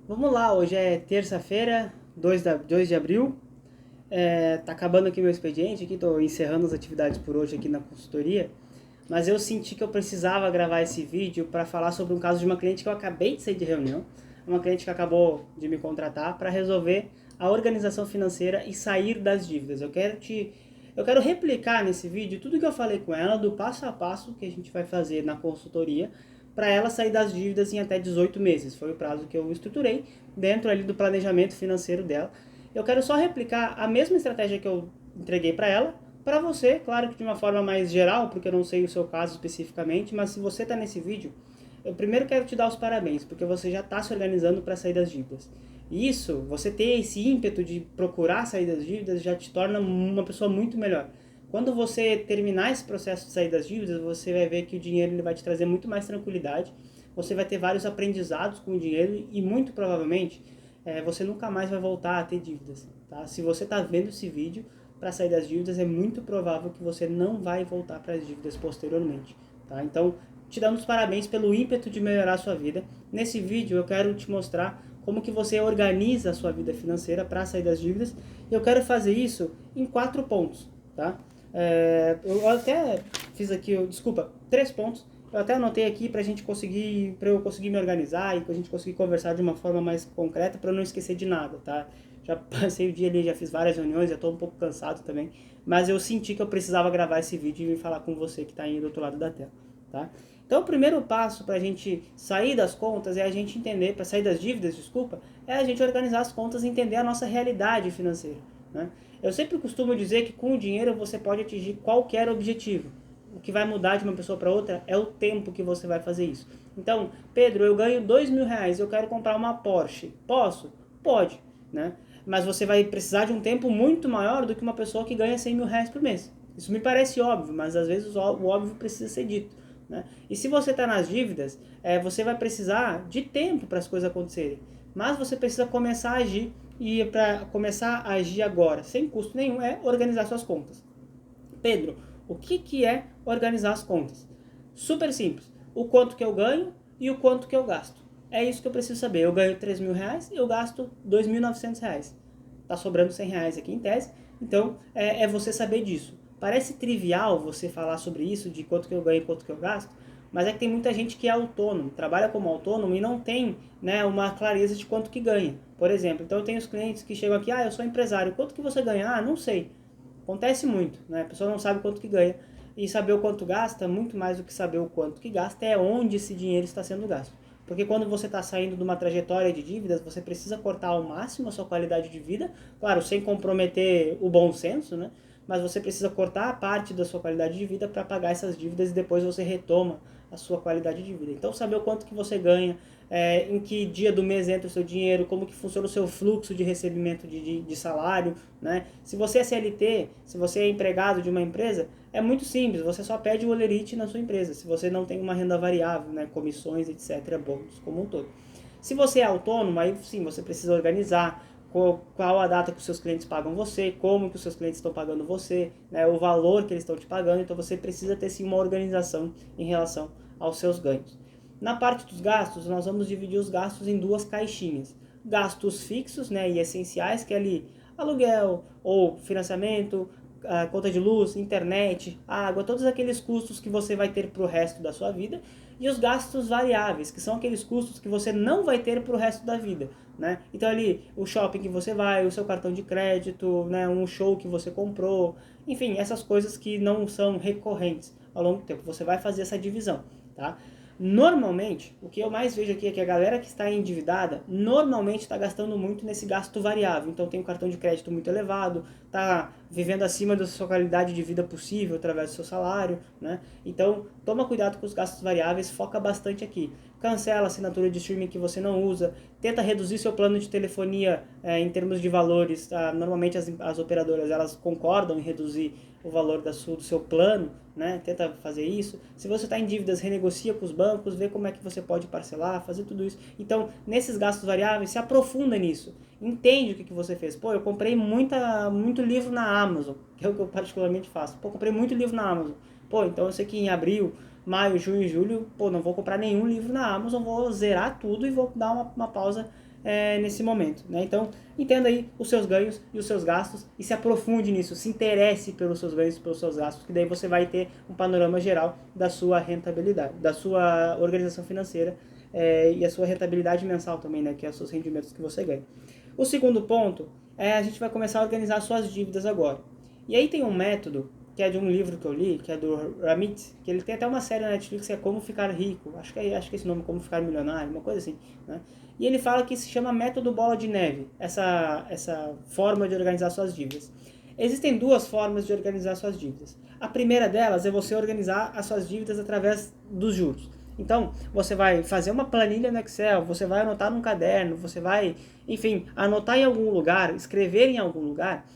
Vamos lá, hoje é terça-feira, 2 de abril. Tá acabando aqui meu expediente, aqui tô encerrando as atividades por hoje aqui na consultoria. Mas eu senti que eu precisava gravar esse vídeo para falar sobre um caso de uma cliente que eu acabei de sair de reunião. Uma cliente que acabou de me contratar para resolver a organização financeira e sair das dívidas. Eu quero replicar nesse vídeo tudo que eu falei com ela, do passo a passo que a gente vai fazer na consultoria, para ela sair das dívidas em até 18 meses. Foi o prazo que eu estruturei dentro ali do planejamento financeiro dela. Eu quero só replicar a mesma estratégia que eu entreguei para você, claro que de uma forma mais geral, porque eu não sei o seu caso especificamente, mas se você está nesse vídeo, eu primeiro quero te dar os parabéns, porque você já está se organizando para sair das dívidas. E isso, você ter esse ímpeto de procurar sair das dívidas, já te torna uma pessoa muito melhor. Quando você terminar esse processo de sair das dívidas, você vai ver que o dinheiro ele vai te trazer muito mais tranquilidade, você vai ter vários aprendizados com o dinheiro e muito provavelmente você nunca mais vai voltar a ter dívidas. Tá? Se você está vendo esse vídeo para sair das dívidas, é muito provável que você não vai voltar para as dívidas posteriormente. Tá? Então, te dando os parabéns pelo ímpeto de melhorar a sua vida. Nesse vídeo eu quero te mostrar como que você organiza a sua vida financeira para sair das dívidas. Eu quero fazer isso em 4 pontos. Tá? Eu até fiz aqui, desculpa, 3 pontos. Eu até anotei aqui para eu conseguir me organizar e para a gente conseguir conversar de uma forma mais concreta para eu não esquecer de nada, tá? Já passei o dia ali, já fiz várias reuniões, já estou um pouco cansado também, mas eu senti que eu precisava gravar esse vídeo e falar com você que está aí do outro lado da tela, tá? Então o primeiro passo para a gente sair das contas é a gente entender, para sair das dívidas, desculpa, é a gente organizar as contas e entender a nossa realidade financeira, né? Eu sempre costumo dizer que com o dinheiro você pode atingir qualquer objetivo. O que vai mudar de uma pessoa para outra é o tempo que você vai fazer isso. Então, Pedro, eu ganho R$ 2.000, eu quero comprar uma Porsche. Posso? Pode, né? Mas você vai precisar de um tempo muito maior do que uma pessoa que ganha R$ 100.000 por mês. Isso me parece óbvio, mas às vezes o óbvio precisa ser dito, né? E se você está nas dívidas, você vai precisar de tempo para as coisas acontecerem. Mas você precisa começar a agir, e para começar a agir agora, sem custo nenhum, é organizar suas contas. Pedro, o que é organizar as contas? Super simples. O quanto que eu ganho e o quanto que eu gasto. É isso que eu preciso saber. Eu ganho R$ 3.000 e eu gasto R$ 2.900. Tá sobrando R$ 100 aqui em tese. Então, é você saber disso. Parece trivial você falar sobre isso, de quanto que eu ganho e quanto que eu gasto, mas é que tem muita gente que é autônomo, trabalha como autônomo e não tem, né, uma clareza de quanto que ganha. Por exemplo, então eu tenho os clientes que chegam aqui, eu sou empresário, quanto que você ganha? Não sei. Acontece muito, né? A pessoa não sabe quanto que ganha. E saber o quanto gasta, muito mais do que saber o quanto que gasta, é onde esse dinheiro está sendo gasto. Porque quando você está saindo de uma trajetória de dívidas, você precisa cortar ao máximo a sua qualidade de vida, claro, sem comprometer o bom senso, né? Mas você precisa cortar a parte da sua qualidade de vida para pagar essas dívidas e depois você retoma a sua qualidade de vida. Então, saber o quanto que você ganha, em que dia do mês entra o seu dinheiro, como que funciona o seu fluxo de recebimento de salário, né? Se você é CLT, se você é empregado de uma empresa, é muito simples, você só pede o olerite na sua empresa, se você não tem uma renda variável, né? Comissões, etc., bônus como um todo. Se você é autônomo, aí sim, você precisa organizar qual a data que os seus clientes pagam você, como que os seus clientes estão pagando você, né? O valor que eles estão te pagando, então você precisa ter sim uma organização em relação aos seus ganhos. Na parte dos gastos, nós vamos dividir os gastos em 2 caixinhas. Gastos fixos, né, e essenciais, que é ali aluguel ou financiamento, conta de luz, internet, água, todos aqueles custos que você vai ter para o resto da sua vida. E os gastos variáveis, que são aqueles custos que você não vai ter para o resto da vida, né? Então ali, o shopping que você vai, o seu cartão de crédito, né, um show que você comprou, enfim, essas coisas que não são recorrentes ao longo do tempo. Você vai fazer essa divisão, tá? Normalmente, o que eu mais vejo aqui é que a galera que está endividada normalmente está gastando muito nesse gasto variável. Então tem um cartão de crédito muito elevado, está vivendo acima da sua qualidade de vida possível através do seu salário, né? Então toma cuidado com os gastos variáveis, foca bastante aqui. Cancela a assinatura de streaming que você não usa, tenta reduzir seu plano de telefonia em termos de valores. Tá? Normalmente as operadoras elas concordam em reduzir o valor do seu plano, né? Tenta fazer isso. Se você está em dívidas, renegocia com os bancos, vê como é que você pode parcelar, fazer tudo isso. Então, nesses gastos variáveis, se aprofunda nisso. Entende o que você fez. Pô, eu comprei muito livro na Amazon, que é o que eu particularmente faço. Pô, comprei muito livro na Amazon. Pô, então eu sei que em abril, maio, junho e julho, pô, não vou comprar nenhum livro na Amazon, vou zerar tudo e vou dar uma pausa nesse momento, né? Então, entenda aí os seus ganhos e os seus gastos e se aprofunde nisso, se interesse pelos seus ganhos e pelos seus gastos, que daí você vai ter um panorama geral da sua rentabilidade, da sua organização financeira e a sua rentabilidade mensal também, né? Que é os seus rendimentos que você ganha. O segundo ponto a gente vai começar a organizar suas dívidas agora. E aí tem um método que é de um livro que eu li, que é do Ramit, que ele tem até uma série na Netflix que é Como Ficar Rico, acho que é esse nome, Como Ficar Milionário, uma coisa assim, né? E ele fala que se chama método bola de neve, essa forma de organizar suas dívidas. Existem duas formas de organizar suas dívidas. A primeira delas é você organizar as suas dívidas através dos juros. Então, você vai fazer uma planilha no Excel, você vai anotar num caderno, você vai, enfim, anotar em algum lugar, escrever em algum lugar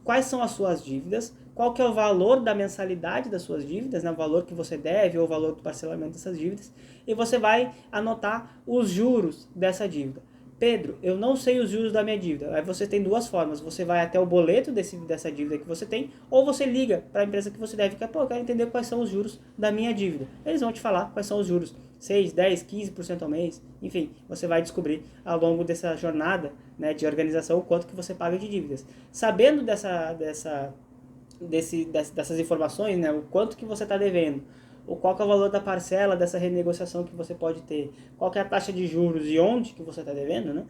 quais são as suas dívidas, qual que é o valor da mensalidade das suas dívidas, né, o valor que você deve ou o valor do parcelamento dessas dívidas, e você vai anotar os juros dessa dívida. Pedro, eu não sei os juros da minha dívida. Aí você tem duas formas. Você vai até o boleto dessa dívida que você tem, ou você liga para a empresa que você deve, que eu quero entender quais são os juros da minha dívida. Eles vão te falar quais são os juros. 6, 10, 15% ao mês. Enfim, você vai descobrir ao longo dessa jornada, né, de organização o quanto que você paga de dívidas. Sabendo dessas informações, né, o quanto que você está devendo, ou qual que é o valor da parcela dessa renegociação que você pode ter, qual que é a taxa de juros e onde que você está devendo, né?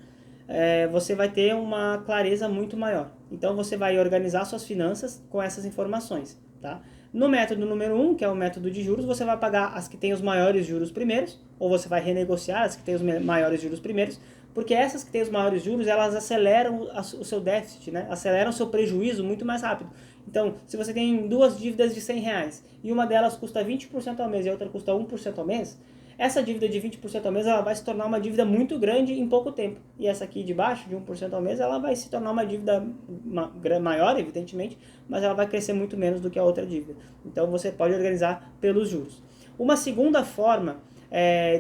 Você vai ter uma clareza muito maior. Então você vai organizar suas finanças com essas informações, tá? No método número 1, que é o método de juros, você vai pagar as que têm os maiores juros primeiros, ou você vai renegociar as que têm os maiores juros primeiros, porque essas que têm os maiores juros, elas aceleram o seu déficit, né? Aceleram o seu prejuízo muito mais rápido. Então, se você tem duas dívidas de R$100 e uma delas custa 20% ao mês e a outra custa 1% ao mês, essa dívida de 20% ao mês ela vai se tornar uma dívida muito grande em pouco tempo. E essa aqui de baixo, de 1% ao mês, ela vai se tornar uma dívida maior, evidentemente, mas ela vai crescer muito menos do que a outra dívida. Então você pode organizar pelos juros. Uma segunda forma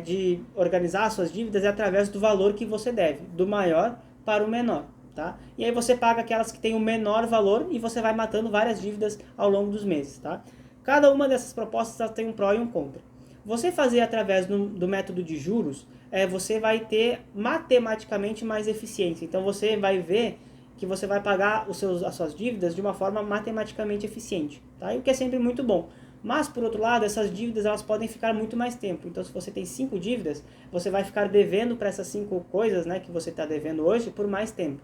de organizar as suas dívidas é através do valor que você deve, do maior para o menor. Tá? E aí você paga aquelas que têm o menor valor e você vai matando várias dívidas ao longo dos meses. Tá? Cada uma dessas propostas tem um pró e um contra. Você fazer através do método de juros, você vai ter matematicamente mais eficiência. Então você vai ver que você vai pagar as suas dívidas de uma forma matematicamente eficiente. Tá? E o que é sempre muito bom. Mas, por outro lado, essas dívidas elas podem ficar muito mais tempo. Então, se você tem 5 dívidas, você vai ficar devendo para essas 5 coisas, né, que você está devendo hoje por mais tempo.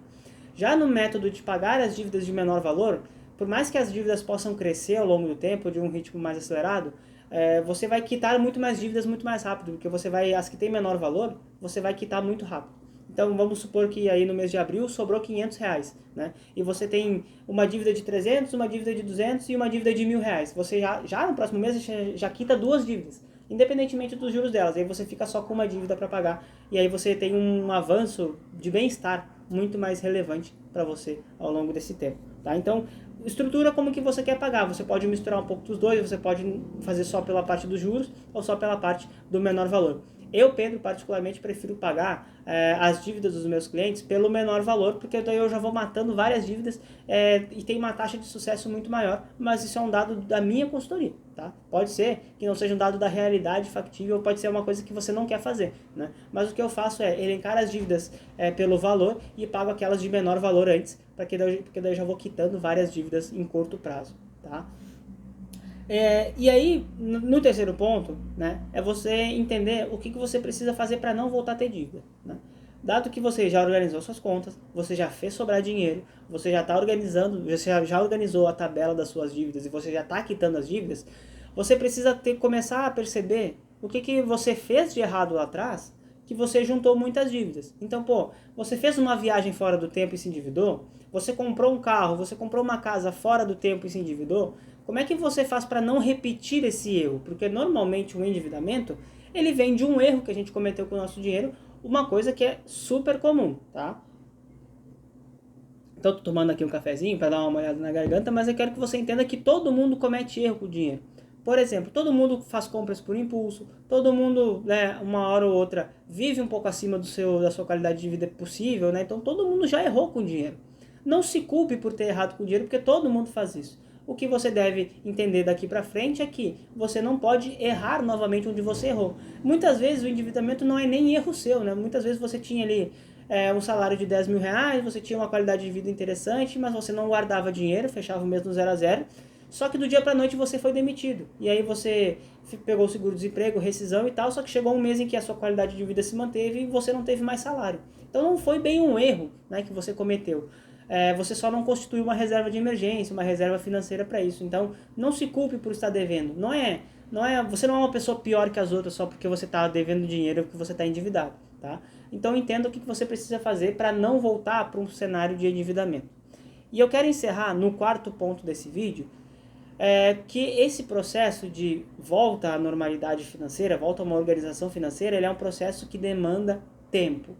Já no método de pagar as dívidas de menor valor, por mais que as dívidas possam crescer ao longo do tempo de um ritmo mais acelerado, você vai quitar muito mais dívidas muito mais rápido, porque as que têm menor valor, você vai quitar muito rápido. Então vamos supor que aí no mês de abril sobrou R$500, né? E você tem uma dívida de 300, uma dívida de 200 e uma dívida de R$1.000. Você já no próximo mês já quita duas dívidas, independentemente dos juros delas. Aí você fica só com uma dívida para pagar e aí você tem um avanço de bem-estar muito mais relevante para você ao longo desse tempo, tá? Então, estrutura como que você quer pagar. Você pode misturar um pouco dos dois, você pode fazer só pela parte dos juros ou só pela parte do menor valor. Eu, Pedro, particularmente prefiro pagar as dívidas dos meus clientes pelo menor valor, porque daí eu já vou matando várias dívidas e tem uma taxa de sucesso muito maior, mas isso é um dado da minha consultoria, tá? Pode ser que não seja um dado da realidade factível, pode ser uma coisa que você não quer fazer, né? Mas o que eu faço é elencar as dívidas pelo valor e pago aquelas de menor valor antes, porque daí eu já vou quitando várias dívidas em curto prazo, tá? E aí, no terceiro ponto, né, é você entender o que você precisa fazer para não voltar a ter dívida, né? Dado que você já organizou suas contas, você já fez sobrar dinheiro, você já está organizando, você já organizou a tabela das suas dívidas e você já está quitando as dívidas, você precisa começar a perceber o que você fez de errado lá atrás, que você juntou muitas dívidas. Então, você fez uma viagem fora do tempo e se endividou, você comprou um carro, você comprou uma casa fora do tempo e se endividou. Como é que você faz para não repetir esse erro? Porque normalmente o endividamento, ele vem de um erro que a gente cometeu com o nosso dinheiro, uma coisa que é super comum, tá? Então, tô tomando aqui um cafezinho para dar uma molhada na garganta, mas eu quero que você entenda que todo mundo comete erro com o dinheiro. Por exemplo, todo mundo faz compras por impulso, todo mundo, né, uma hora ou outra, vive um pouco acima da sua qualidade de vida possível, né? Então todo mundo já errou com o dinheiro. Não se culpe por ter errado com o dinheiro, porque todo mundo faz isso. O que você deve entender daqui para frente é que você não pode errar novamente onde você errou. Muitas vezes o endividamento não é nem erro seu, né? Muitas vezes você tinha ali um salário de 10 mil reais, você tinha uma qualidade de vida interessante, mas você não guardava dinheiro, fechava o mês no 0 a 0. Só que do dia para noite você foi demitido. E aí você pegou o seguro-desemprego, rescisão e tal, só que chegou um mês em que a sua qualidade de vida se manteve e você não teve mais salário. Então não foi bem um erro, né, que você cometeu. Você só não constituiu uma reserva de emergência, uma reserva financeira para isso. Então não se culpe por estar devendo. Você não é uma pessoa pior que as outras só porque você está devendo dinheiro ou porque você está endividado. Tá? Então entenda o que você precisa fazer para não voltar para um cenário de endividamento. E eu quero encerrar no quarto ponto desse vídeo, que esse processo de volta à normalidade financeira, volta a uma organização financeira, ele é um processo que demanda tempo.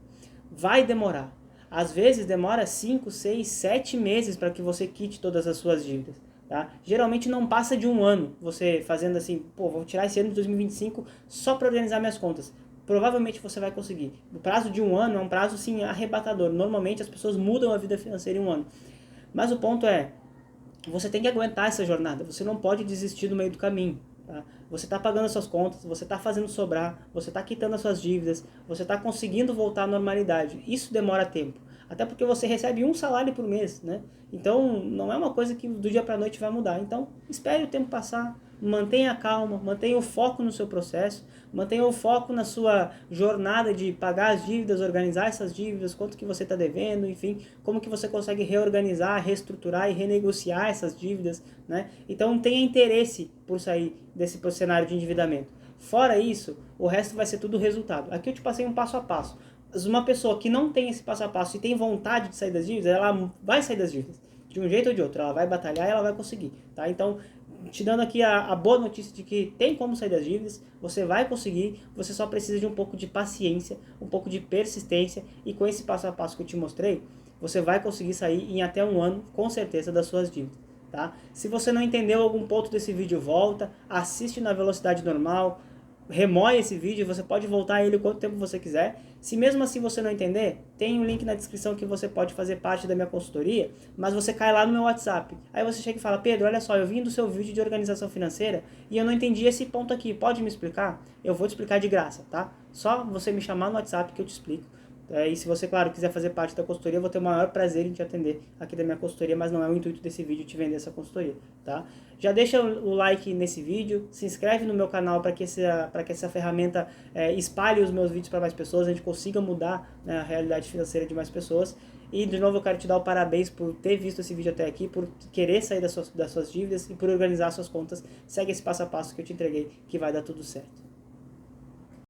Vai demorar. Às vezes demora 5, 6, 7 meses para que você quite todas as suas dívidas. Tá? Geralmente não passa de um ano você fazendo assim, vou tirar esse ano de 2025 só para organizar minhas contas. Provavelmente você vai conseguir. O prazo de um ano é um prazo sim arrebatador. Normalmente as pessoas mudam a vida financeira em um ano. Mas o ponto é, você tem que aguentar essa jornada, você não pode desistir no meio do caminho. Tá? Você está pagando as suas contas, você está fazendo sobrar, você está quitando as suas dívidas, você está conseguindo voltar à normalidade. Isso demora tempo, até porque você recebe um salário por mês, né? Então não é uma coisa que do dia para a noite vai mudar. Então espere o tempo passar, mantenha a calma, mantenha o foco no seu processo, mantenha o foco na sua jornada de pagar as dívidas, organizar essas dívidas, quanto que você está devendo, enfim, como que você consegue reorganizar, reestruturar e renegociar essas dívidas, né? Então tenha interesse por sair desse cenário de endividamento. Fora isso, o resto vai ser tudo resultado. Aqui eu te passei um passo a passo. Mas uma pessoa que não tem esse passo a passo e tem vontade de sair das dívidas, ela vai sair das dívidas. De um jeito ou de outro, ela vai batalhar e ela vai conseguir, tá? Então, te dando aqui a boa notícia de que tem como sair das dívidas, você vai conseguir, você só precisa de um pouco de paciência, um pouco de persistência, e com esse passo a passo que eu te mostrei, você vai conseguir sair em até um ano, com certeza, das suas dívidas. Tá? Se você não entendeu algum ponto desse vídeo, volta, assiste na velocidade normal, remoe esse vídeo, você pode voltar a ele quanto tempo você quiser. Se mesmo assim você não entender, tem um link na descrição que você pode fazer parte da minha consultoria, mas você cai lá no meu WhatsApp. Aí você chega e fala, Pedro, olha só, eu vim do seu vídeo de organização financeira e eu não entendi esse ponto aqui, pode me explicar? Eu vou te explicar de graça, tá? Só você me chamar no WhatsApp que eu te explico. E se você, claro, quiser fazer parte da consultoria, eu vou ter o maior prazer em te atender aqui da minha consultoria, mas não é o intuito desse vídeo te vender essa consultoria, tá? Já deixa o like nesse vídeo, se inscreve no meu canal para que essa ferramenta espalhe os meus vídeos para mais pessoas, a gente consiga mudar, né, a realidade financeira de mais pessoas. E de novo eu quero te dar o parabéns por ter visto esse vídeo até aqui, por querer sair das suas dívidas e por organizar suas contas. Segue esse passo a passo que eu te entreguei que vai dar tudo certo.